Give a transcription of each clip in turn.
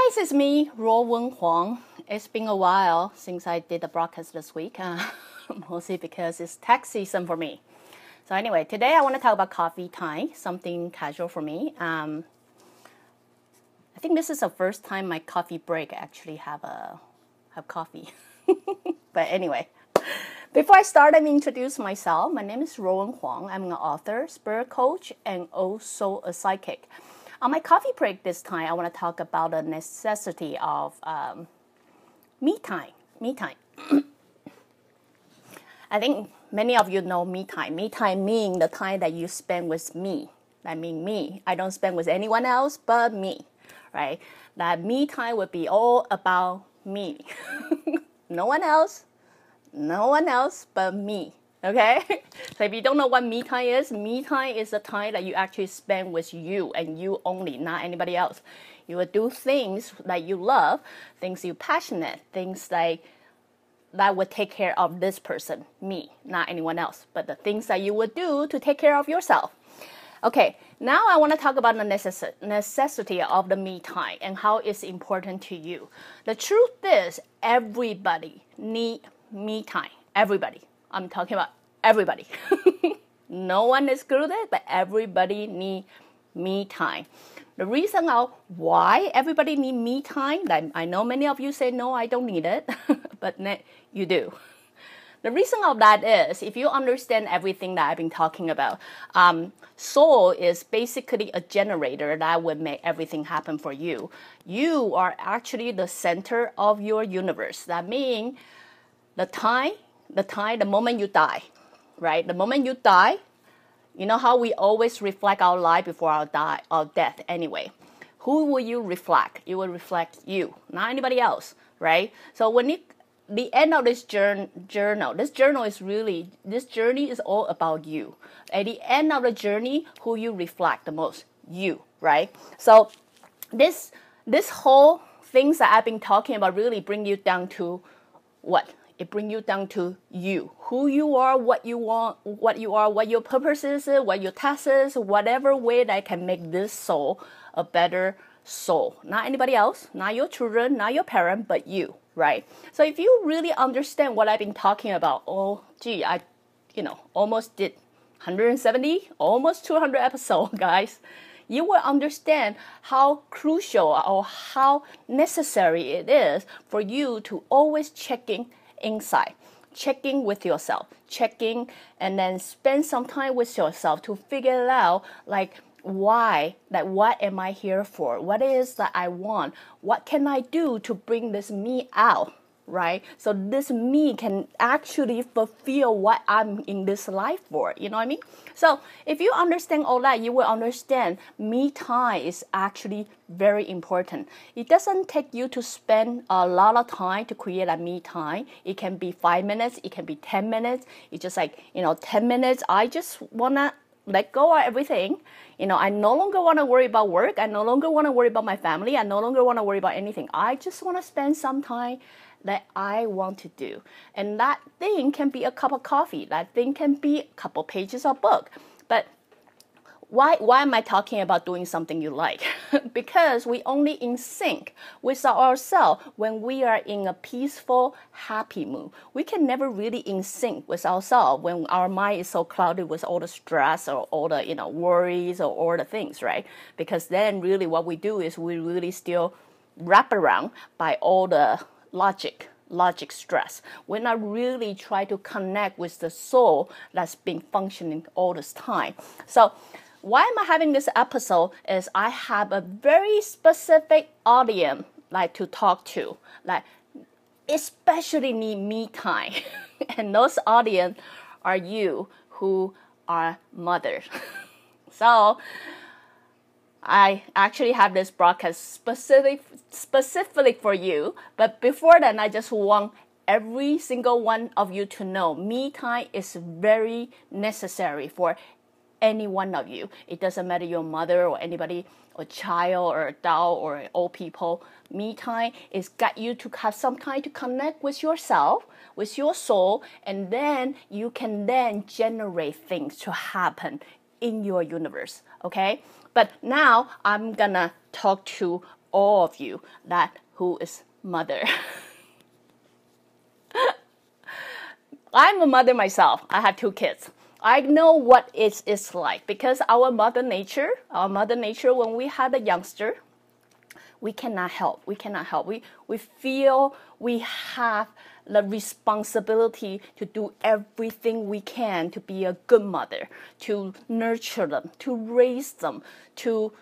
guys, it's me, Ruowen Huang. It's been a while since I did the broadcast this week, mostly because it's tax season for me. So anyway, today I want to talk about coffee time, something casual for me. I think this is the first time my coffee break actually have coffee. But anyway, before I start, let me introduce myself. My name is Ruowen Huang. I'm an author, spirit coach, and also a psychic. On my coffee break this time, I want to talk about the necessity of me time. Me time. I think many of you know me time. Me time means the time that you spend with me. That means me. I don't spend with anyone else but me, right? That me time would be all about me. No one else but me. Okay? So if you don't know what me time is the time that you actually spend with you and you only, not anybody else. You will do things that you love, things you're passionate, things like that would take care of this person, me, not anyone else, but the things that you would do to take care of yourself. Okay, now I want to talk about the necessity of the me time and how it's important to you. The truth is, everybody need me time. Everybody. I'm talking about everybody. No one is excluded, but everybody need me time. The reason of why everybody need me time, that I know many of you say, no, I don't need it, but you do. The reason of that is, if you understand everything that I've been talking about, soul is basically a generator that would make everything happen for you. You are actually the center of your universe. That means the moment you die, right? The moment you die, you know how we always reflect our life before our death anyway. Who will you reflect? You will reflect you, not anybody else, right? So when the end of this journey is all about you. At the end of the journey, who you reflect the most? You, right? So this whole things that I've been talking about really bring you down to what? It brings you down to you, who you are, what you want, what your purpose is, what your task is, whatever way that can make this soul a better soul. Not anybody else, not your children, not your parent, but you, right? So if you really understand what I've been talking about, I almost did 170, almost 200 episodes, guys. You will understand how crucial or how necessary it is for you to always checking inside, checking with yourself, checking and then spend some time with yourself to figure out what am I here for? What is that I want? What can I do to bring this me out, right? So this me can actually fulfill what I'm in this life for, you know what I mean? So if you understand all that, you will understand me time is actually very important. It doesn't take you to spend a lot of time to create a me time. It can be 5 minutes, it can be 10 minutes. It's just 10 minutes, I just want to let go of everything. I no longer want to worry about work. I no longer want to worry about my family. I no longer want to worry about anything. I just want to spend some time that I want to do. And that thing can be a cup of coffee. That thing can be a couple pages of book. But why am I talking about doing something you like? Because we only in sync with ourselves when we are in a peaceful, happy mood. We can never really in sync with ourselves when our mind is so clouded with all the stress or all the worries or all the things, right? Because then really what we do is we really still wrap around by all the logic stress. We're not really trying to connect with the soul that's been functioning all this time. So why am I having this episode is I have a very specific audience to talk to, especially need me time. And those audience are you who are mothers. So I actually have this broadcast specifically for you. But before that, I just want every single one of you to know me time is very necessary for any one of you. It doesn't matter your mother or anybody, or child or adult or old people. Me time is got you to have some time to connect with yourself, with your soul, and then you can then generate things to happen in your universe. Okay? But now I'm gonna talk to all of you that who is mother. I'm a mother myself. I have 2 kids. I know what it is like because our mother nature, when we had a youngster, we cannot help. We feel we have the responsibility to do everything we can to be a good mother, to nurture them, to raise them, to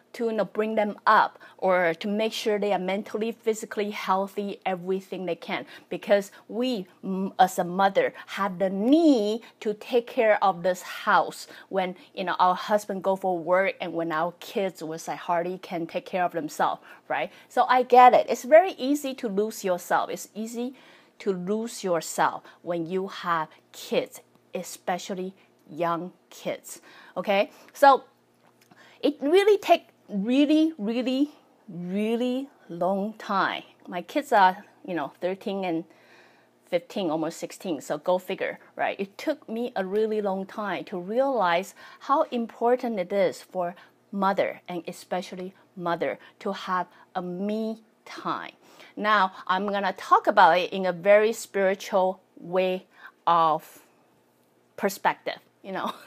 bring them up, or to make sure they are mentally, physically healthy, everything they can. Because we, as a mother, have the need to take care of this house when our husband go for work and when our kids hardly can take care of themselves, right? So I get it. It's very easy to lose yourself. It's easy to lose yourself when you have kids, especially young kids. Okay, so it really takes really long time. My kids are 13 and 15, almost 16, so go figure, right? It took me a really long time to realize how important it is for mother, and especially mother, to have a me time. Now, I'm going to talk about it in a very spiritual way of perspective,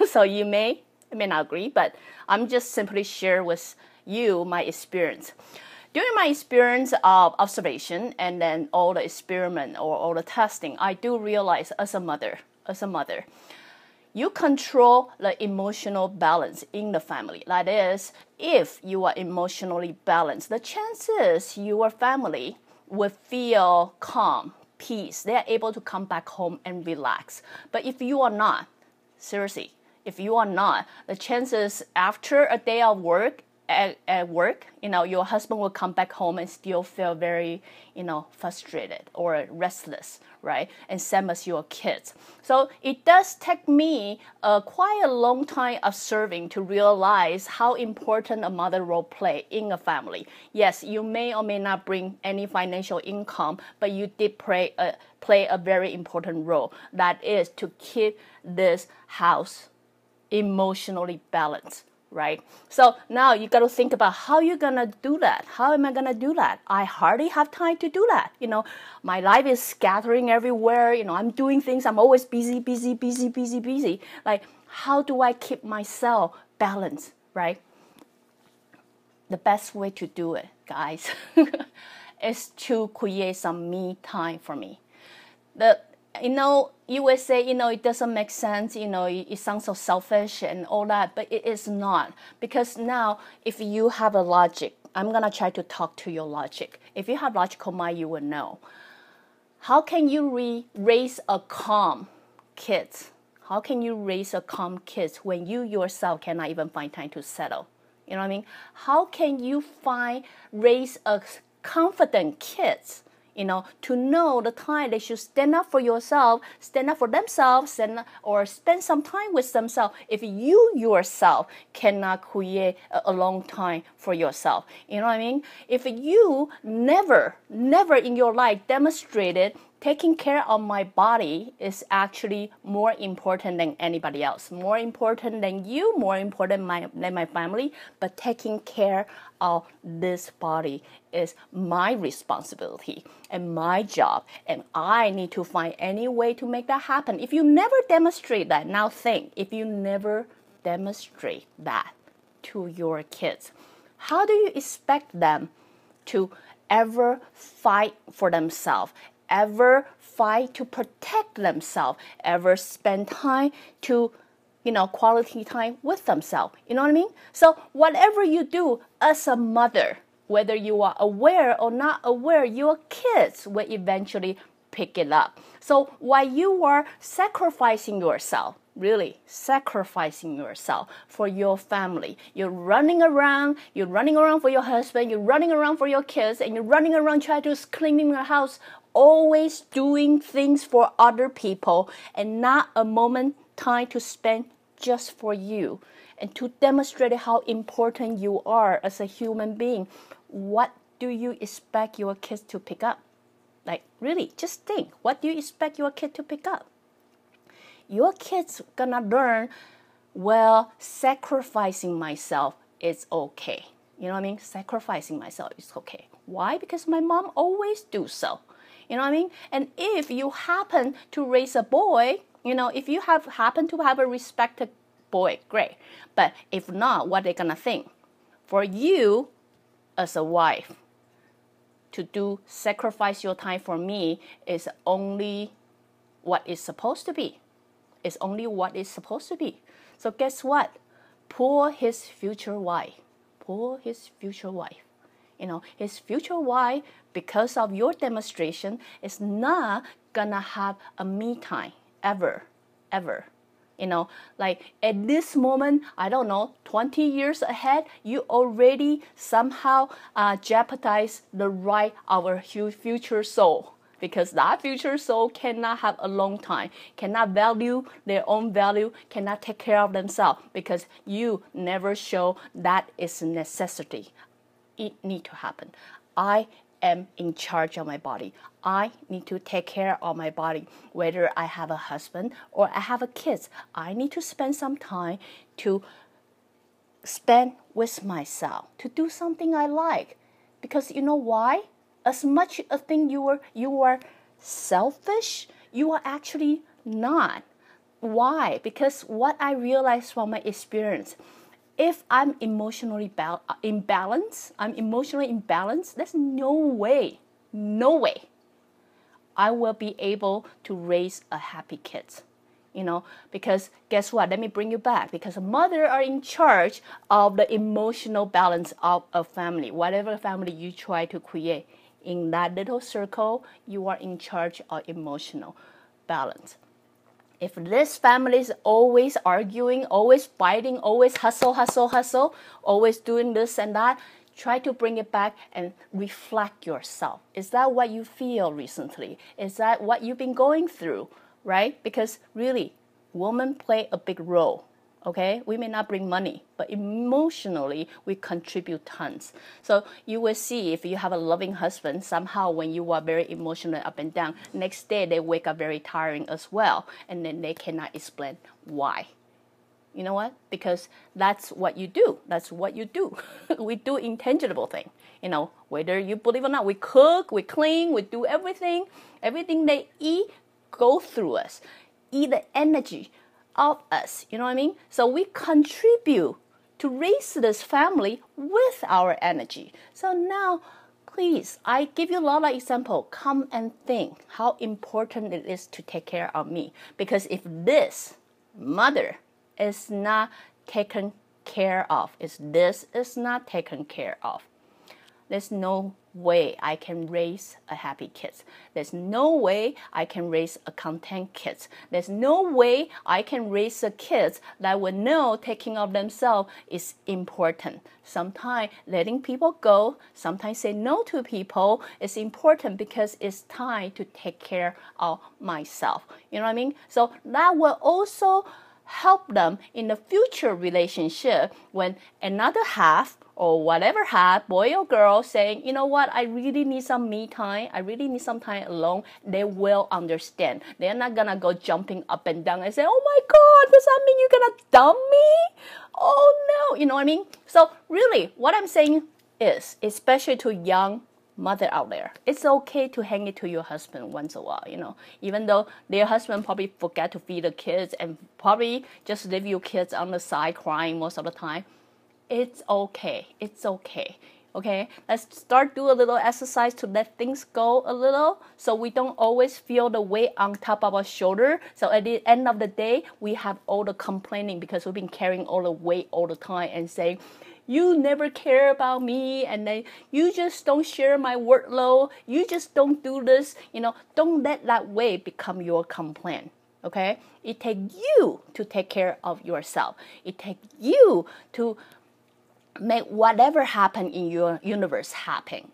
So you may not agree, but I'm just simply share with you my experience. During my experience of observation and then all the experiment or all the testing, I do realize as a mother, you control the emotional balance in the family. That is, if you are emotionally balanced, the chances your family will feel calm, peace. They are able to come back home and relax. But if you are not, seriously, if you are not, the chances after a day of work, at work, your husband will come back home and still feel very, frustrated or restless, right? And same as your kids. So it does take me quite a long time observing to realize how important a mother role play in a family. Yes, you may or may not bring any financial income, but you did play a very important role. That is to keep this house emotionally balanced. Right? So now you got to think about how you're going to do that. How am I going to do that? I hardly have time to do that. My life is scattering everywhere. I'm doing things. I'm always busy. Like, how do I keep myself balanced, right? The best way to do it, guys, is to create some me time for me. You would say, it doesn't make sense, it sounds so selfish and all that, but it is not. Because now, if you have a logic, I'm going to try to talk to your logic. If you have logical mind, you will know. How can you raise a calm kid? How can you raise a calm kid when you yourself cannot even find time to settle? You know what I mean? How can you raise a confident kid? To know the time they should stand up for yourself, stand up for themselves, or spend some time with themselves if you yourself cannot create a long time for yourself. You know what I mean? If you never in your life demonstrated taking care of my body is actually more important than anybody else, more important than you, more important than my family, but taking care of this body is my responsibility and my job, and I need to find any way to make that happen. If you never demonstrate that, now think, if you never demonstrate that to your kids, how do you expect them to ever fight for themselves, ever fight to protect themselves, ever spend time to, quality time with themselves? You know what I mean? So whatever you do as a mother, whether you are aware or not aware, your kids will eventually pick it up. So while you are sacrificing yourself, really sacrificing yourself for your family, you're running around for your husband, you're running around for your kids, and you're running around trying to clean your house, always doing things for other people and not a moment time to spend just for you and to demonstrate how important you are as a human being. What do you expect your kids to pick up? Like, really, just think, what do you expect your kid to pick up? Your kid's gonna learn, well, sacrificing myself is okay. You know what I mean? Sacrificing myself is okay. Why? Because my mom always do so. You know what I mean? And if you happen to raise a boy, if you happen to have a respected boy, great. But if not, what they gonna think? For you, as a wife, to sacrifice your time for me is only what it's supposed to be. It's only what it's supposed to be. So guess what? Poor his future wife. Poor his future wife. His future wife, because of your demonstration, is not gonna have a me time ever. Like at this moment, I don't know, 20 years ahead, you already somehow jeopardize the right of our future soul. Because that future soul cannot have a long time, cannot value their own value, cannot take care of themselves, because you never show that is a necessity. It need to happen. I am in charge of my body. I need to take care of my body. Whether I have a husband or I have a kids, I need to spend some time to spend with myself, to do something I like. Because you know why? As much as think you are selfish, you are actually not. Why? Because what I realized from my experience, if I'm emotionally imbalanced, there's no way I will be able to raise a happy kid. Because guess what? Let me bring you back. Because mothers are in charge of the emotional balance of a family. Whatever family you try to create, in that little circle, you are in charge of emotional balance. If this family is always arguing, always fighting, always hustle, always doing this and that, try to bring it back and reflect yourself. Is that what you feel recently? Is that what you've been going through, right? Because really, women play a big role. Okay, we may not bring money, but emotionally we contribute tons. So you will see if you have a loving husband, somehow when you are very emotional up and down, next day they wake up very tiring as well, and then they cannot explain why. You know what? Because that's what you do. That's what you do. We do intangible thing. Whether you believe or not, we cook, we clean, we do everything. Everything they eat go through us. Eat the energy of us, you know what I mean? So we contribute to raise this family with our energy. So now, please, I give you a lot of examples. Come and think how important it is to take care of me. Because if this mother is not taken care of, if this is not taken care of, there's no way I can raise a happy kid. There's no way I can raise a content kid. There's no way I can raise a kid that will know taking of themselves is important. Sometimes letting people go, sometimes say no to people is important because it's time to take care of myself. You know what I mean? So that will also help them in the future relationship when another half or whatever half, boy or girl, saying, you know what, I really need some me time. I really need some time alone. They will understand. They're not going to go jumping up and down and say, oh my God, does that mean you're going to dump me? Oh no, you know what I mean? So really, what I'm saying is, especially to young mother out there, it's okay to hang it to your husband once in a while, even though their husband probably forget to feed the kids and probably just leave your kids on the side crying most of the time. It's okay. It's okay. Okay, let's start do a little exercise to let things go a little so we don't always feel the weight on top of our shoulder. So at the end of the day, we have all the complaining because we've been carrying all the weight all the time and saying, you never care about me, and then you just don't share my workload. You just don't do this. Don't let that weight become your complaint. Okay, it takes you to take care of yourself. It takes you to make whatever happen in your universe happen,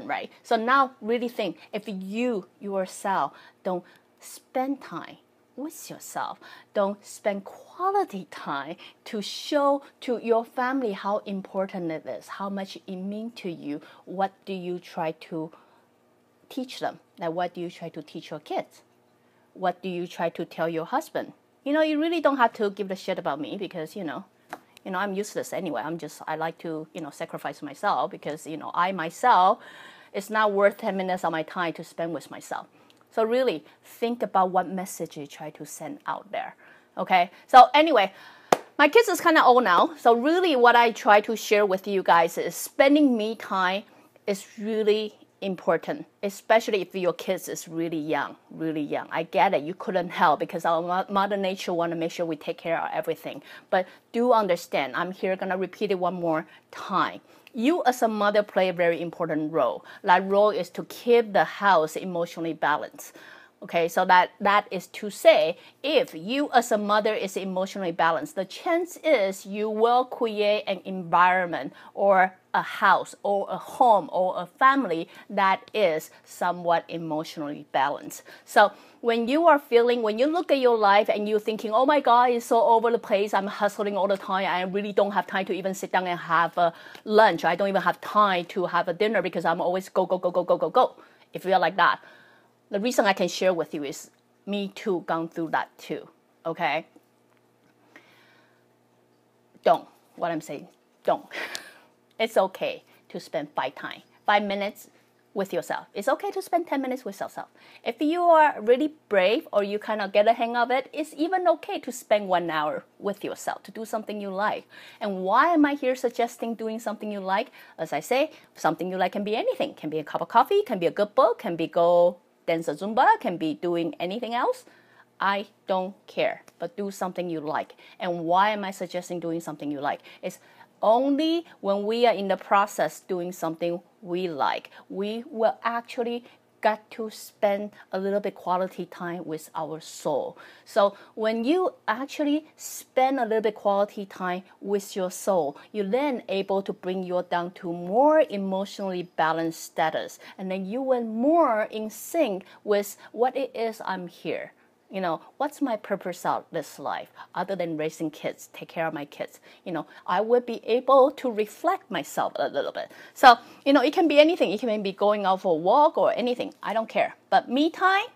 right? So now really think, if you yourself don't spend time with yourself, don't spend quality time to show to your family how important it is, how much it means to you, what do you try to teach them? Like, what do you try to teach your kids? What do you try to tell your husband? You really don't have to give a shit about me because, I'm useless anyway. I like to, sacrifice myself because, I myself, it's not worth 10 minutes of my time to spend with myself. So really think about what message you try to send out there. Okay. So anyway, my kids is kind of old now. So really what I try to share with you guys is spending me time is really important, especially if your kids is really young. I get it. You couldn't help because our Mother Nature want to make sure we take care of everything. But do understand, I'm here going to repeat it one more time. You as a mother play a very important role. That role is to keep the house emotionally balanced. Okay, so that is to say, if you as a mother is emotionally balanced, the chance is you will create an environment or a house or a home or a family that is somewhat emotionally balanced. So when you look at your life and you're thinking, oh my God, it's so over the place, I'm hustling all the time, I really don't have time to even sit down and have a lunch, I don't even have time to have a dinner because I'm always go. If you're like that, the reason I can share with you is me too, gone through that too, okay? Don't. It's okay to spend 5 minutes with yourself. It's okay to spend 10 minutes with yourself. If you are really brave or you kind of get a hang of it, it's even okay to spend 1 hour with yourself, to do something you like. And why am I here suggesting doing something you like? As I say, something you like can be anything. Can be a cup of coffee, can be a good book, can be go dance a Zumba, can be doing anything else. I don't care, but do something you like. And why am I suggesting doing something you like? It's only when we are in the process doing something we like, we will actually got to spend a little bit quality time with our soul. So when you actually spend a little bit quality time with your soul, you're then able to bring you down to more emotionally balanced status. And then you will more in sync with what it is I'm here. What's my purpose out this life other than raising kids, take care of my kids? I would be able to reflect myself a little bit. So, it can be anything. It can be going out for a walk or anything. I don't care. But me time,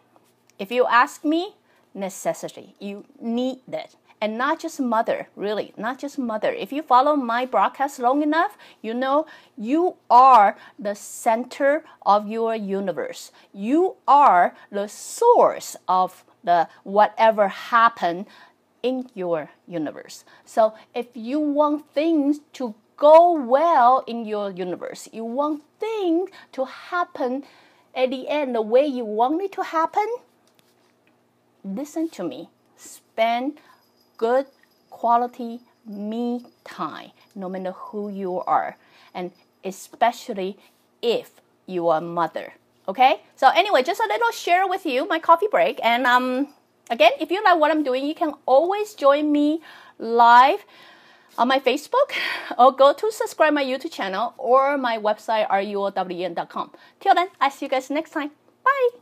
if you ask me, necessity. You need it. And not just mother, really, not just mother. If you follow my broadcast long enough, you are the center of your universe. You are the source of the whatever happened in your universe. So if you want things to go well in your universe, you want things to happen at the end the way you want it to happen, listen to me. Spend good quality me time, no matter who you are, and especially if you are a mother. Okay, so anyway, just a little share with you my coffee break. And again, if you like what I'm doing, you can always join me live on my Facebook or go to subscribe my YouTube channel or my website ruowen.com. Till then, I'll see you guys next time. Bye.